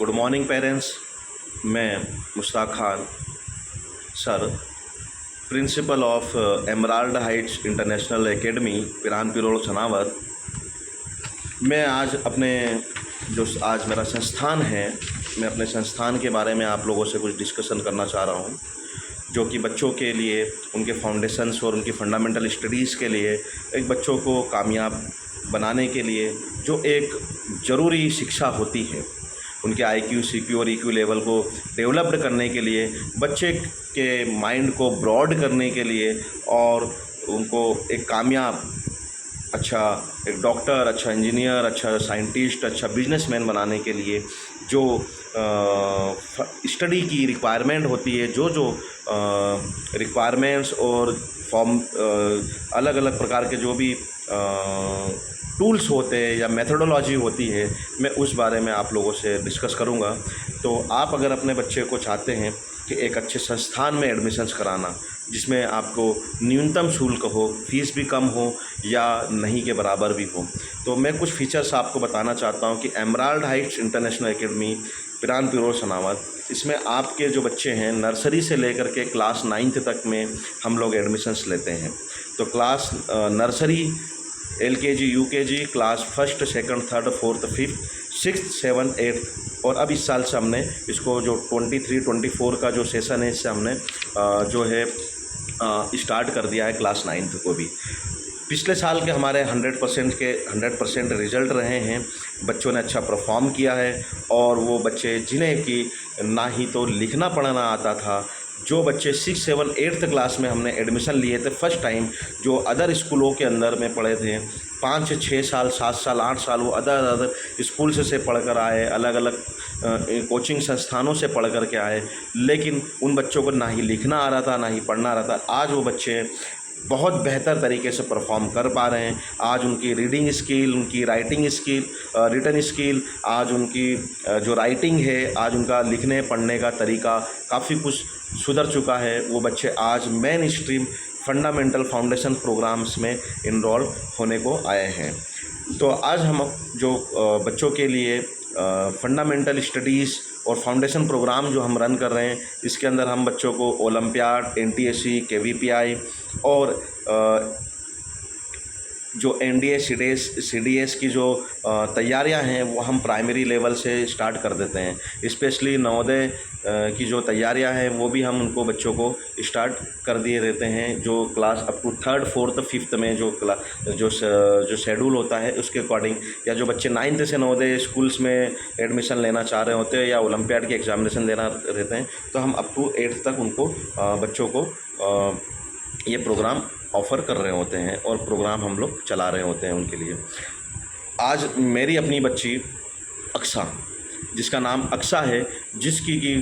Good morning parents. मैं Mushtaq Khan sir, principal of emerald heights international academy Piranpur road Sanawad. मैं आज आज मेरा संस्थान है, मैं अपने संस्थान के बारे में आप लोगों से कुछ डिस्कशन करना चाह रहा हूँ, जो कि बच्चों के लिए उनके फाउंडेशंस और उनकी फंडामेंटल स्टडीज़ के लिए, एक बच्चों को कामयाब बनाने के लिए जो एक ज़रूरी शिक्षा होती है, उनके IQ, CQ और EQ लेवल को डेवलप्ड करने के लिए, बच्चे के माइंड को ब्रॉड करने के लिए और उनको एक कामयाब अच्छा एक डॉक्टर, अच्छा इंजीनियर, अच्छा साइंटिस्ट, अच्छा बिजनेसमैन बनाने के लिए जो स्टडी की रिक्वायरमेंट होती है, जो रिक्वायरमेंट्स और फॉर्म अलग अलग प्रकार के जो भी टूल्स होते हैं या मेथोडोलॉजी होती है, मैं उस बारे में आप लोगों से डिस्कस करूंगा। तो आप अगर अपने बच्चे को चाहते हैं कि एक अच्छे संस्थान में एडमिशन्स कराना, जिसमें आपको न्यूनतम शुल्क हो, फीस भी कम हो या नहीं के बराबर भी हो, तो मैं कुछ फीचर्स आपको बताना चाहता हूं कि emerald heights international academy Piranpur road Sanawad, इसमें आपके जो बच्चे हैं नर्सरी से लेकर के क्लास 9th तक में हम लोग एडमिशन्स लेते हैं। तो class nursery, LKG, UKG, class 1st, 2nd, 3rd, 4th, 5th, 6th, 7th, 8th और अब इस साल से हमने इसको जो 23-24 का जो सेशन है, इससे हमने जो है स्टार्ट कर दिया है क्लास 9th को भी। पिछले साल के हमारे 100% रिज़ल्ट रहे हैं, बच्चों ने अच्छा परफॉर्म किया है और वो बच्चे जिन्हें कि ना ही तो लिखना पढ़ना आता था, जो बच्चे 6, 7, 8th क्लास में हमने एडमिशन लिए थे फर्स्ट टाइम, जो अदर स्कूलों के अंदर में पढ़े थे, 5, 6 साल, 7 साल, 8 साल वो अदर स्कूल से पढ़ कर आए, अलग अलग कोचिंग संस्थानों से पढ़ कर के आए, लेकिन उन बच्चों को ना ही लिखना आ रहा था, ना ही पढ़ना आ रहा था। आज वो बच्चे बहुत बेहतर तरीके से परफॉर्म कर पा रहे हैं। आज उनकी रीडिंग स्किल, उनकी राइटिंग स्किल, रिटन स्किल, आज उनकी जो राइटिंग है, आज उनका लिखने पढ़ने का तरीका काफ़ी कुछ सुधर चुका है। वो बच्चे आज mainstream fundamental foundation programmes में इनरोल होने को आए हैं। तो आज हम जो बच्चों के लिए फंडामेंटल स्टडीज़ और फाउंडेशन प्रोग्राम जो हम रन कर रहे हैं, इसके अंदर हम बच्चों को ओलंपियाड, NTSC, KVPI और जो NDA CDS की जो तैयारियां हैं वो हम प्राइमरी लेवल से स्टार्ट कर देते हैं। स्पेशली नवोदय की जो तैयारियां हैं वो भी हम उनको बच्चों को स्टार्ट कर दिए देते हैं, जो class up to 3rd, 4th, 5th में जो शेड्यूल होता है उसके अकॉर्डिंग, या जो बच्चे 9th से नवोदय स्कूल्स में एडमिशन लेना चाह रहे होते हैं या ओलंपियाड की एग्जामिनेशन देना रहते हैं, तो हम अप टू 8th तक उनको बच्चों को ये प्रोग्राम ऑफ़र कर रहे होते हैं और प्रोग्राम हम लोग चला रहे होते हैं उनके लिए। आज मेरी अपनी बच्ची अक्सा, जिसका नाम अक्सा है, जिसकी कि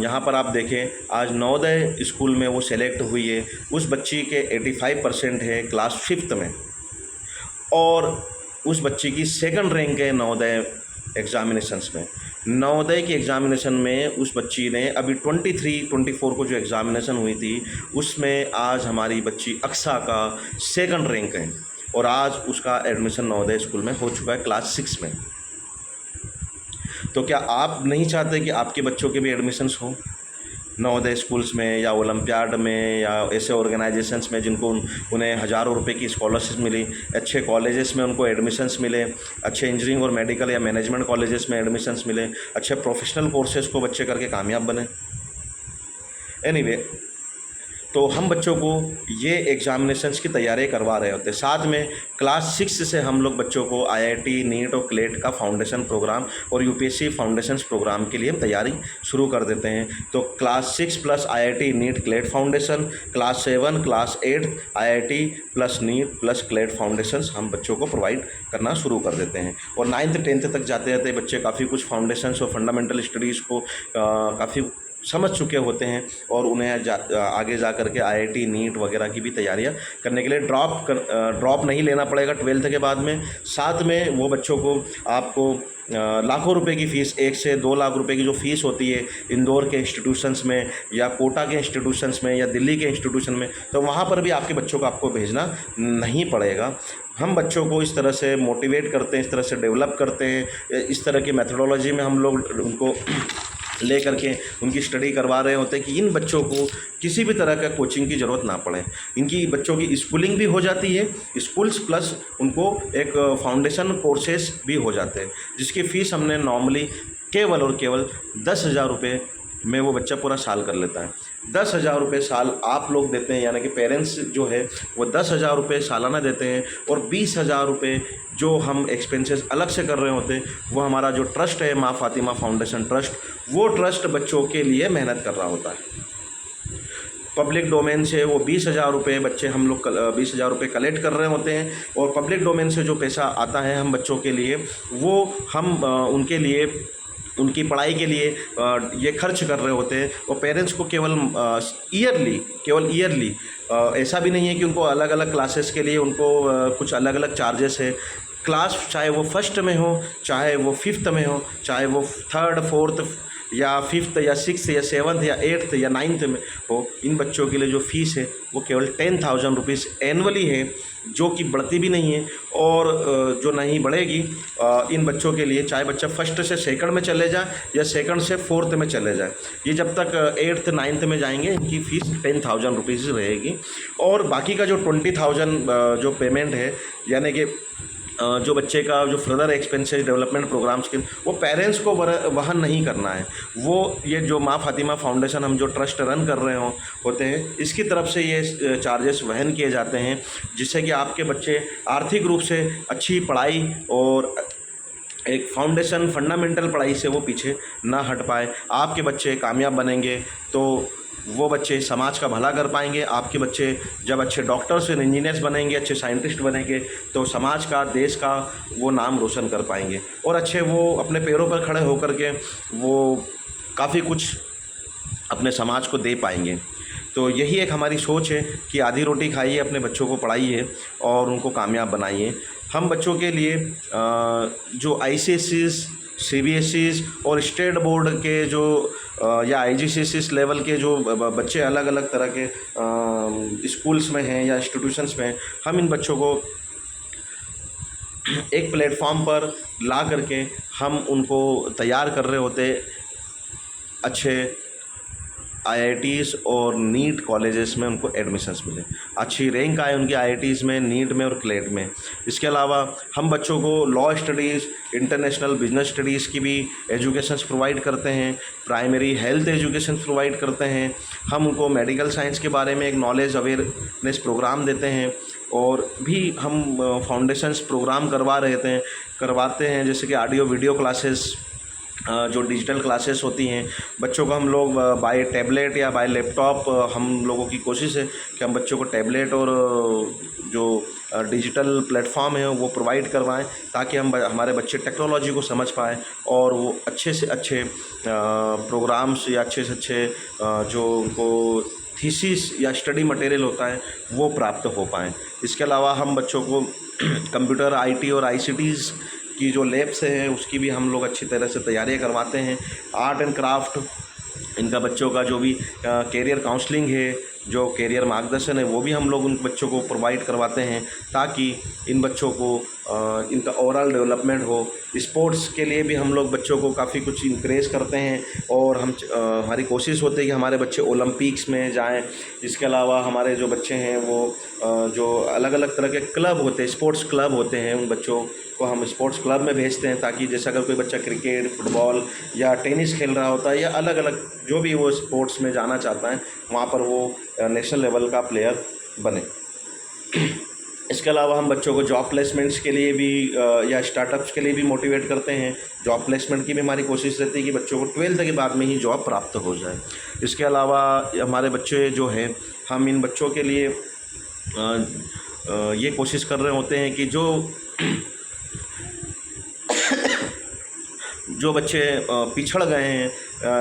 यहाँ पर आप देखें आज नवोदय स्कूल में वो सेलेक्ट हुई है। उस बच्ची के 85% है क्लास 5th में और उस बच्ची की 2nd रैंक है नवोदय एग्ज़ामिनेशंस में। नवोदय की एग्ज़ामिनेशन में उस बच्ची ने अभी 23-24 को जो एग्ज़ामिनेशन हुई थी उसमें आज हमारी बच्ची अक्सा का 2nd रैंक है और आज उसका एडमिशन नवोदय स्कूल में हो चुका है क्लास 6 में। तो क्या आप नहीं चाहते कि आपके बच्चों के भी एडमिशन्स हों नवोदय स्कूल्स में या ओलंपियाड में या ऐसे ऑर्गेनाइजेशंस में जिनको उन्हें हज़ारों रुपए की स्कॉलरशिप मिली, अच्छे कॉलेजेस में उनको एडमिशन्स मिले, अच्छे इंजीनियरिंग और मेडिकल या मैनेजमेंट कॉलेजेस में एडमिशन्स मिले, अच्छे प्रोफेशनल कोर्सेज़ को बच्चे करके कामयाब बने। एनीवे, तो हम बच्चों को ये एग्ज़ामिनेशंस की तैयारी करवा रहे होते हैं। साथ में क्लास 6 से हम लोग बच्चों को IIT, NEET और CLET का फाउंडेशन प्रोग्राम और UPSC फाउंडेशंस प्रोग्राम के लिए तैयारी शुरू कर देते हैं। तो class 6 plus IIT, NEET, CLET foundation, class 7, class 8 IIT plus NEET plus CLET foundations हम बच्चों को प्रोवाइड करना शुरू कर देते हैं। और 9th 10th तक जाते जाते बच्चे काफ़ी कुछ फाउंडेशंस और फंडामेंटल स्टडीज़ को काफ़ी समझ चुके होते हैं और उन्हें आगे जा कर के IIT, NEET वगैरह की भी तैयारियां करने के लिए ड्रॉप नहीं लेना पड़ेगा 12th के बाद में। साथ में वो बच्चों को आपको लाखों रुपए की फ़ीस, 1 से 2 लाख रुपए की जो फ़ीस होती है इंदौर के इंस्टीट्यूशंस में या कोटा के इंस्टीट्यूशंस में या दिल्ली के इंस्टीट्यूशन में, तो वहाँ पर भी आपके बच्चों को आपको भेजना नहीं पड़ेगा। हम बच्चों को इस तरह से मोटिवेट करते हैं, इस तरह से डेवलप करते हैं, इस तरह की मेथोडोलॉजी में हम लोग उनको ले करके उनकी स्टडी करवा रहे होते हैं कि इन बच्चों को किसी भी तरह का कोचिंग की ज़रूरत ना पड़े। इनकी बच्चों की स्कूलिंग भी हो जाती है, स्कूल्स प्लस उनको एक फाउंडेशन कोर्सेस भी हो जाते हैं, जिसकी फ़ीस हमने नॉर्मली केवल और केवल 10,000 रुपये में वो बच्चा पूरा साल कर लेता है। 10,000 रुपये साल आप लोग देते हैं, यानी कि पेरेंट्स जो है वो 10,000 रुपये सालाना देते हैं, और 20,000 रुपये जो हम एक्सपेंसेस अलग से कर रहे होते हैं, वो हमारा जो ट्रस्ट है माँ फातिमा फाउंडेशन ट्रस्ट, वो ट्रस्ट बच्चों के लिए मेहनत कर रहा होता है। पब्लिक डोमेन से वो 20,000 रुपये बच्चे हम लोग 20,000 रुपये कलेक्ट कर रहे होते हैं, और पब्लिक डोमेन से जो पैसा आता है हम बच्चों के लिए, वो हम उनके लिए उनकी पढ़ाई के लिए ये खर्च कर रहे होते हैं। और पेरेंट्स को केवल ईयरली ऐसा भी नहीं है कि उनको अलग अलग क्लासेस के लिए उनको कुछ अलग अलग चार्जेस है। क्लास चाहे वो फर्स्ट में हो, चाहे वो फिफ्थ में हो, चाहे वो थर्ड फोर्थ या फिफ्थ या सिक्स या सेवन्थ या एट्थ या नाइन्थ में हो, इन बच्चों के लिए जो फ़ीस है वो केवल 10,000 रुपीज़ एनुअली है, जो कि बढ़ती भी नहीं है और जो नहीं बढ़ेगी। इन बच्चों के लिए चाहे बच्चा फर्स्ट से सेकंड में चले जाए या सेकंड से फोर्थ में चले जाए, ये जब तक एट्थ नाइन्थ में जाएंगे इनकी फ़ीस 10,000 रुपीज़ रहेगी। और बाकी का जो 20,000 जो पेमेंट है, यानी कि जो बच्चे का जो फर्दर एक्सपेंसेस डेवलपमेंट प्रोग्राम्स के, वो पेरेंट्स को वहन नहीं करना है। वो ये जो माँ फातिमा फाउंडेशन हम जो ट्रस्ट रन कर रहे होते हैं, इसकी तरफ से ये चार्जेस वहन किए जाते हैं, जिससे कि आपके बच्चे आर्थिक रूप से अच्छी पढ़ाई और एक फाउंडेशन फंडामेंटल पढ़ाई से वो पीछे ना हट पाए। आपके बच्चे कामयाब बनेंगे तो वो बच्चे समाज का भला कर पाएंगे। आपके बच्चे जब अच्छे डॉक्टर्स और इंजीनियर्स बनेंगे, अच्छे साइंटिस्ट बनेंगे, तो समाज का, देश का वो नाम रोशन कर पाएंगे, और अच्छे वो अपने पैरों पर खड़े होकर के वो काफ़ी कुछ अपने समाज को दे पाएंगे। तो यही एक हमारी सोच है कि आधी रोटी खाइए, अपने बच्चों को पढ़ाइए और उनको कामयाब बनाइए। हम बच्चों के लिए जो ICSEs, CBSEs और स्टेट बोर्ड के जो या IGCSE लेवल के जो बच्चे अलग अलग तरह के स्कूल्स में हैं या इंस्टीट्यूशंस में हैं, हम इन बच्चों को एक प्लेटफॉर्म पर ला करके हम उनको तैयार कर रहे होते अच्छे IITs और नीट कॉलेजेस में उनको एडमिशन्स मिले, अच्छी रैंक आए उनकी IITs में, नीट में और क्लेट में। इसके अलावा हम बच्चों को law studies, international business studies की भी एजुकेशंस प्रोवाइड करते हैं, प्राइमरी हेल्थ एजुकेशन प्रोवाइड करते हैं। हम उनको मेडिकल साइंस के बारे में एक नॉलेज अवेयरनेस प्रोग्राम देते हैं, और भी हम फाउंडेशंस प्रोग्राम करवाते हैं, जैसे कि ऑडियो वीडियो क्लासेस, जो डिजिटल क्लासेस होती हैं। बच्चों को हम लोग बाय टैबलेट या बाय लैपटॉप, हम लोगों की कोशिश है कि हम बच्चों को टैबलेट और जो डिजिटल प्लेटफॉर्म है वो प्रोवाइड करवाएं, ताकि हमारे बच्चे टेक्नोलॉजी को समझ पाएँ और वो अच्छे से अच्छे प्रोग्राम्स या अच्छे से अच्छे जो उनको थीसिस या स्टडी मटेरियल होता है वो प्राप्त हो पाएँ। इसके अलावा हम बच्चों को कंप्यूटर, IT और ICTs की जो लैब्स हैं उसकी भी हम लोग अच्छी तरह से तैयारियां करवाते हैं। आर्ट एंड क्राफ्ट, इनका बच्चों का जो भी कैरियर काउंसलिंग है, जो कैरियर मार्गदर्शन है, वो भी हम लोग उन बच्चों को प्रोवाइड करवाते हैं, ताकि इन बच्चों को इनका ओवरऑल डेवलपमेंट हो। स्पोर्ट्स के लिए भी हम लोग बच्चों को काफ़ी कुछ इंकरेज करते हैं, और हमारी कोशिश होती है कि हमारे बच्चे ओलंपिक्स में जाएं। इसके अलावा हमारे जो बच्चे हैं वो जो अलग अलग तरह के क्लब होते हैं, स्पोर्ट्स क्लब होते हैं, उन बच्चों को हम स्पोर्ट्स क्लब में भेजते हैं, ताकि जैसे अगर कोई बच्चा क्रिकेट, फुटबॉल या टेनिस खेल रहा होता है या अलग अलग जो भी वो स्पोर्ट्स में जाना चाहता है, वहाँ पर वो नेशनल लेवल का प्लेयर बने। इसके अलावा हम बच्चों को जॉब प्लेसमेंट्स के लिए भी या स्टार्टअप्स के लिए भी मोटिवेट करते हैं। जॉब प्लेसमेंट की भी हमारी कोशिश रहती है कि बच्चों को 12th के बाद में ही जॉब प्राप्त हो जाए। इसके अलावा हमारे बच्चे जो हैं, हम इन बच्चों के लिए ये कोशिश कर रहे होते हैं कि जो बच्चे पिछड़ गए हैं,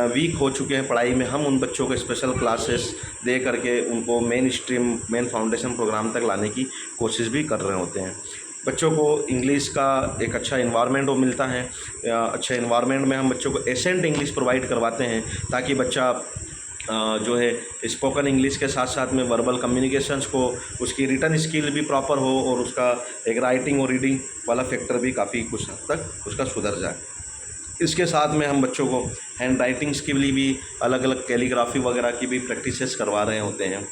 वीक हो चुके हैं पढ़ाई में, हम उन बच्चों को स्पेशल क्लासेस दे करके उनको मेन फाउंडेशन प्रोग्राम तक लाने की कोशिश भी कर रहे होते हैं। बच्चों को इंग्लिश का एक अच्छा इन्वायरमेंट वो मिलता है। अच्छे इन्वायरमेंट में हम बच्चों को एसेंट इंग्लिश प्रोवाइड करवाते हैं, ताकि बच्चा जो है स्पोकन इंग्लिश के साथ साथ में वर्बल कम्युनिकेशंस को, उसकी रिटन स्किल भी प्रॉपर हो और उसका एक राइटिंग और रीडिंग वाला फैक्टर भी काफ़ी कुछ हद तक उसका सुधर जाए। इसके साथ में हम बच्चों को हैंड राइटिंग्स के लिए भी अलग अलग कैलीग्राफी वगैरह की भी प्रैक्टिसेस करवा रहे होते हैं।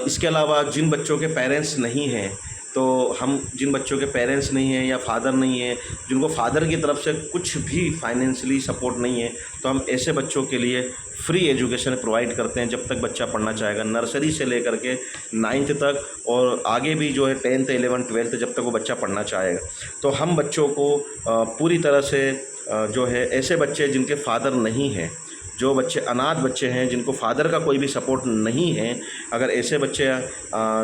इसके अलावा जिन बच्चों के पेरेंट्स नहीं हैं, तो हम जिन बच्चों के पेरेंट्स नहीं हैं या फादर नहीं है, जिनको फादर की तरफ से कुछ भी फाइनेंशियली सपोर्ट नहीं है, तो हम ऐसे बच्चों के लिए फ्री एजुकेशन प्रोवाइड करते हैं जब तक बच्चा पढ़ना चाहेगा, नर्सरी से लेकर के 9th तक, और आगे भी जो है 10th 11th 12th जब तक वो बच्चा पढ़ना चाहेगा। तो हम बच्चों को पूरी तरह से जो है ऐसे बच्चे जिनके फादर नहीं हैं, जो बच्चे अनाथ बच्चे हैं, जिनको फादर का कोई भी सपोर्ट नहीं है, अगर ऐसे बच्चे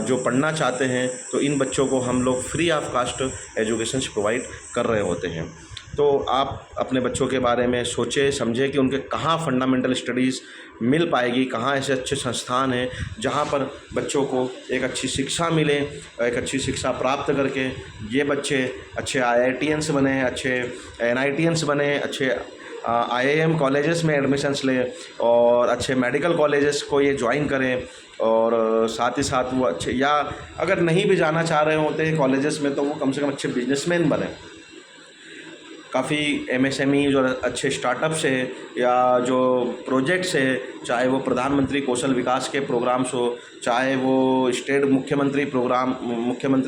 जो पढ़ना चाहते हैं तो इन बच्चों को हम लोग free of cost education provide कर रहे होते हैं। तो आप अपने बच्चों के बारे में सोचें समझें कि उनके कहाँ फंडामेंटल स्टडीज़ मिल पाएगी, कहाँ ऐसे अच्छे संस्थान हैं जहाँ पर बच्चों को एक अच्छी शिक्षा मिले, एक अच्छी शिक्षा प्राप्त करके ये बच्चे अच्छे IITians बने, अच्छे NITians बने, अच्छे IIM कॉलेजेस में एडमिशन्स लें और अच्छे मेडिकल कॉलेजेस को ये ज्वाइन करें, और साथ ही साथ वो अच्छे, या अगर नहीं भी जाना चाह रहे होते हैं कॉलेजेस में, तो वो कम से कम अच्छे बिजनेसमैन बने। काफ़ी MSME जो अच्छे स्टार्टअप्स है या जो प्रोजेक्ट्स है, चाहे वो प्रधानमंत्री कौशल विकास के प्रोग्राम्स हो, चाहे वो स्टेट मुख्यमंत्री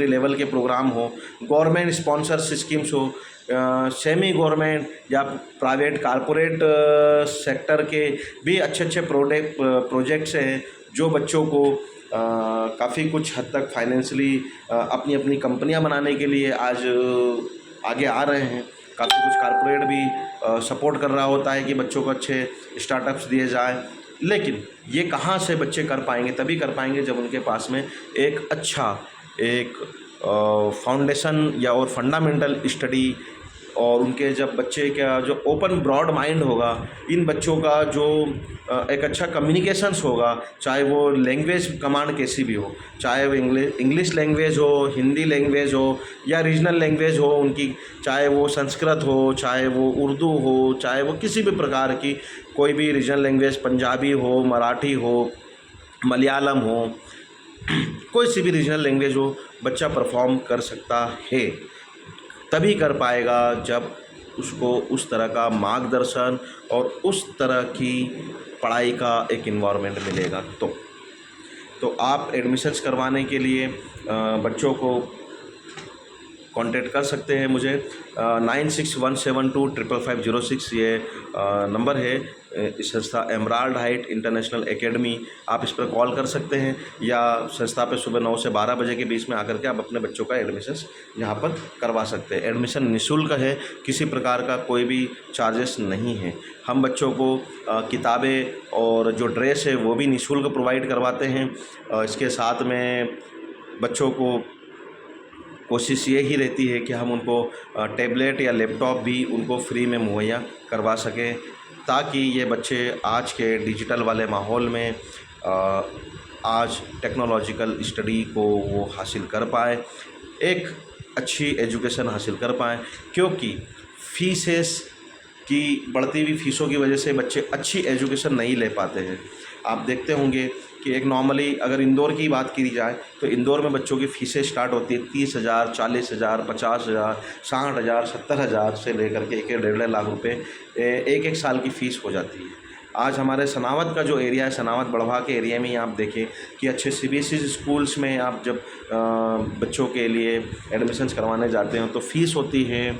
लेवल के प्रोग्राम हो, गवर्नमेंट स्पॉन्सर्स स्कीम्स हो, सेमी गवर्नमेंट या प्राइवेट कारपोरेट सेक्टर के भी अच्छे प्रोजेक्ट्स हैं जो बच्चों को काफ़ी कुछ हद तक फाइनेंशियली अपनी अपनी कंपनियां बनाने के लिए आज आगे आ रहे हैं। काफ़ी कुछ कारपोरेट भी सपोर्ट कर रहा होता है कि बच्चों को अच्छे स्टार्टअप्स दिए जाए, लेकिन ये कहाँ से बच्चे कर पाएंगे? तभी कर पाएंगे जब उनके पास में एक अच्छा फाउंडेशन या और फंडामेंटल स्टडी, और उनके जब बच्चे का जो ओपन ब्रॉड माइंड होगा, इन बच्चों का जो एक अच्छा कम्युनिकेशंस होगा, चाहे वो लैंग्वेज कमांड कैसी भी हो, चाहे वो इंग्लिश लैंग्वेज हो, हिंदी लैंग्वेज हो या रीजनल लैंग्वेज हो उनकी, चाहे वो संस्कृत हो, चाहे वो उर्दू हो, चाहे वो किसी भी प्रकार की कोई भी रीजनल लैंग्वेज, पंजाबी हो, मराठी हो, मलयालम हो, कोई सी भी रीजनल लैंग्वेज हो, बच्चा परफॉर्म कर सकता है। तभी कर पाएगा जब उसको उस तरह का मार्गदर्शन और उस तरह की पढ़ाई का एक इन्वायरमेंट मिलेगा। तो आप एडमिशन्स करवाने के लिए बच्चों को कांटेक्ट कर सकते हैं मुझे। 9617255506 ये नंबर है। इस संस्था एमराल्ड हाइट इंटरनेशनल एकेडमी, आप इस पर कॉल कर सकते हैं, या संस्था पे सुबह 9 से 12 बजे के बीच में आकर के आप अपने बच्चों का एडमिशन्स यहाँ पर करवा सकते हैं। एडमिशन निःशुल्क है, किसी प्रकार का कोई भी चार्जेस नहीं है। हम बच्चों को किताबें और जो ड्रेस है वो भी निःशुल्क प्रोवाइड करवाते हैं। इसके साथ में बच्चों को कोशिश ये ही रहती है कि हम उनको टैबलेट या लैपटॉप भी उनको फ्री में मुहैया करवा सकें, ताकि ये बच्चे आज के डिजिटल वाले माहौल में आज टेक्नोलॉजिकल स्टडी को वो हासिल कर पाए, एक अच्छी एजुकेशन हासिल कर पाएँ। क्योंकि फीसेस की बढ़ती हुई फ़ीसों की वजह से बच्चे अच्छी एजुकेशन नहीं ले पाते हैं। आप देखते होंगे कि एक नॉर्मली अगर इंदौर की बात की जाए तो इंदौर में बच्चों की फ़ीसें स्टार्ट होती है 30,000, 40,000, 50,000, 60,000, 70,000 से लेकर के 1-1.5 लाख रुपए एक साल की फ़ीस हो जाती है। आज हमारे सनावद का जो एरिया है, सनावद बड़वा के एरिया में ही आप देखें कि अच्छे CBSE स्कूल्स में आप जब बच्चों के लिए एडमिशन्स करवाने जाते हैं तो फ़ीस होती है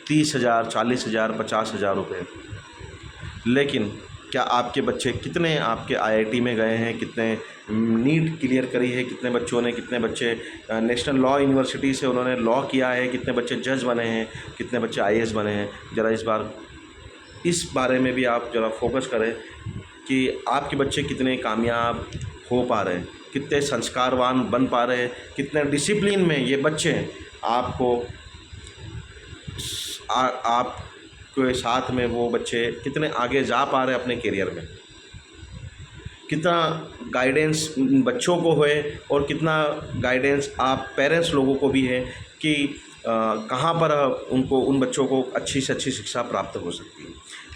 30,000, 40,000, 50,000 रुपये। लेकिन क्या आपके बच्चे कितने आपके IIT में गए हैं, कितने नीट क्लियर करी है, कितने बच्चों ने, कितने बच्चे नेशनल लॉ यूनिवर्सिटी से उन्होंने लॉ किया है, कितने बच्चे जज बने हैं, कितने बच्चे IAS बने हैं? ज़रा इस बारे में भी आप ज़रा फोकस करें कि आपके बच्चे कितने कामयाब हो पा रहे हैं, कितने संस्कारवान बन पा रहे हैं, कितने डिसिप्लिन में ये बच्चे आपको आपके साथ में वो बच्चे कितने आगे जा पा रहे हैं अपने करियर में, कितना गाइडेंस बच्चों को है और कितना गाइडेंस आप पेरेंट्स लोगों को भी है कि कहाँ पर उनको, उन बच्चों को अच्छी से अच्छी शिक्षा प्राप्त हो सकती है।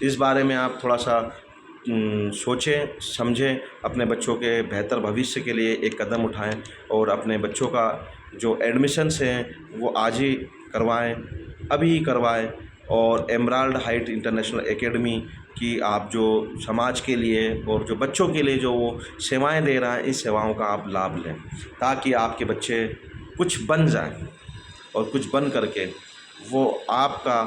इस बारे में आप थोड़ा सा सोचें समझें, अपने बच्चों के बेहतर भविष्य के लिए एक कदम उठाएं और अपने बच्चों का जो एडमिशन्स हैं वो आज ही करवाएं, अभी ही करवाएं। और एमराल्ड हाइट इंटरनेशनल एकेडमी की आप जो समाज के लिए और जो बच्चों के लिए जो वो सेवाएं दे रहा है, इस सेवाओं का आप लाभ लें ताकि आपके बच्चे कुछ बन जाएं और कुछ बन करके वो आपका,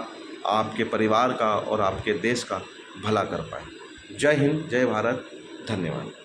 आपके परिवार का और आपके देश का भला कर पाएँ। जय हिंद, जय भारत, धन्यवाद।